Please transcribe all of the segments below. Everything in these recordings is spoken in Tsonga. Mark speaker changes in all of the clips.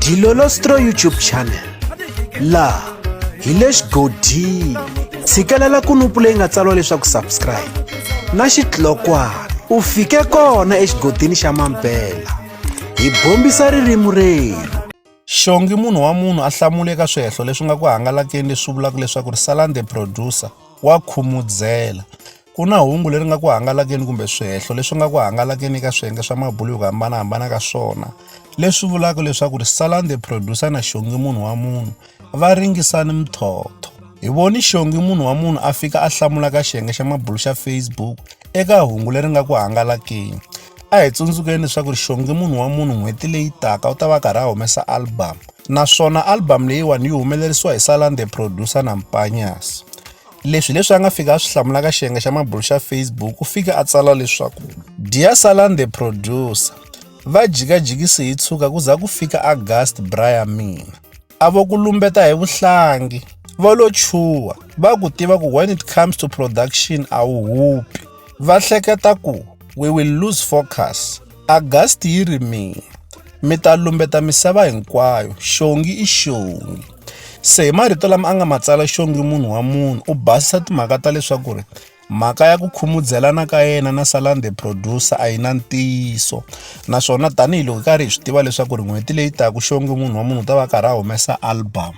Speaker 1: Dilolostro YouTube channel la hi le xigodini tshikelela kunupu leyi nga tsariwa leswaku subscribe na xitlokwana u fike kona exigodini xa mampela hi bombisa ririmi rero.
Speaker 2: Xongi munhu wa munhu a hlamule eka swihehlo leswi nga ku hangalakeni leswi vulaka leswaku ri Salani the producer wa khumudzela. Ku na hungu leri nga ku hangalakeni kumbe swihehlo leswi nga ku hangalakeni eka swiyenge swa mabulu yo hambanahambana ka swona leswi vulaka leswaku ri Salani the producer na Xongi munhu wa munhu va ringisani mthotho. Hi voni Xongi munhu wa munhu a fika a hlamula ka xiyenge xa mabulu xa Facebook eka hungu leri nga ku hangalakeni. A hi tsundzukeni leswaku ri Xongi munhu wa munhu n'hweti leyi taka u ta va karhi a humesa album, naswona album leyiwani yi humelerisiwa hi Salani the producer na Mpanyasi. Leswi a nga fika a swi hlamula ka xiyenge xa mabulu xa Facebook u fika a tsala leswaku Dear Salani the producer, va jikajikisi hi tshuka ku za ku fika August braya mina. A vo ku lumbeta hi vuhlangi, va lo chuha, va ku tiva ku when it comes to production a wu hupi. Va hleketa ku we will lose focus. August yi ri mina, mi ta lumbeta misava hinkwayo, Xongi i Xongi. Se hi marito lama a nga matsala Xongi munhu wa munhu u basisa timhaka ta leswaku ri mhaka ya ku khumudzelana ka yena na Salani the producer a yi na ntiyiso, naswona tanihiloko hi karhi hi swi tiva leswaku ri n'hweti leyi taka Xongi munhu wa munhu u ta va karhi a humesa album.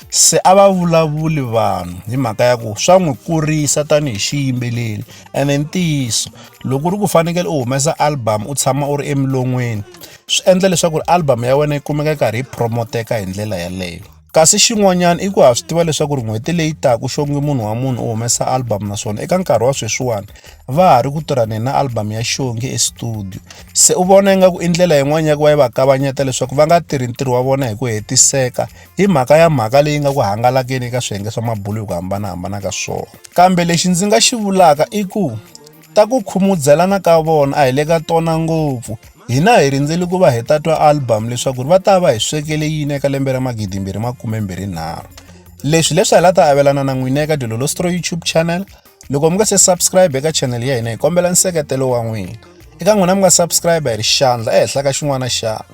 Speaker 2: Se a va vulavuli vanhu hi mhaka ya ku swa n'wi kurisa tanihi xiyimbeleri, ene ntiyiso loko ri ku fanekele u humesa album u tshama u ri emilon'weni swi endla leswaku ri album ya wena yi kumeka karhi yi promoteka hi ndlela yaleyo. Kasi xin'wanyana i ku ha swi tiva leswaku ri n'hweti leyi taka Xongi munhu wa munhu u humesa album, naswona eka nkarhi wa sweswiwani va ha ri ku tirhaneni na album ya Xongi estudio. Se u vona ingaku i ndlela yin'wana ya ku va yi va kavanyeta leswaku va nga tirhi ntirho wa vona hi ku hetiseka hi mhaka leyi nga ku hangalakeni eka swiyenge swa mabulu hi ku hambanahambana ka swona. Kambe lexi ndzi nga xi vulaka i ku ta ku khumudzelana ka vona a hi le ka tona ngopfu. Hina hi rindzeli ku va heta twa album leswaku va ta va hi swekele yini eka lembe ra 2023. Leswi hi la ta avelana na n'wina eka Dilolostro YouTube channel. Loko mi nga se subscribe eka channel ya hina hi kombela nseketelo wa n'wina. Eka n'wina mi nga subscribe hi ri xandla ehenhla ka xin'wana xandla.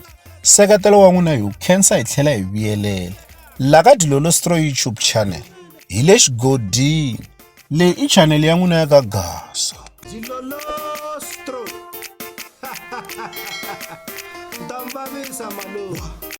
Speaker 2: Nseketelo wa n'wina hi wu khensa hi tlhela hi vuyelela. La ka Dilolostro YouTube channel hi le xigodini. Leyi i channel ya n'wina ya ka Gasa.
Speaker 1: Dilolostro. Ndambavisa malo.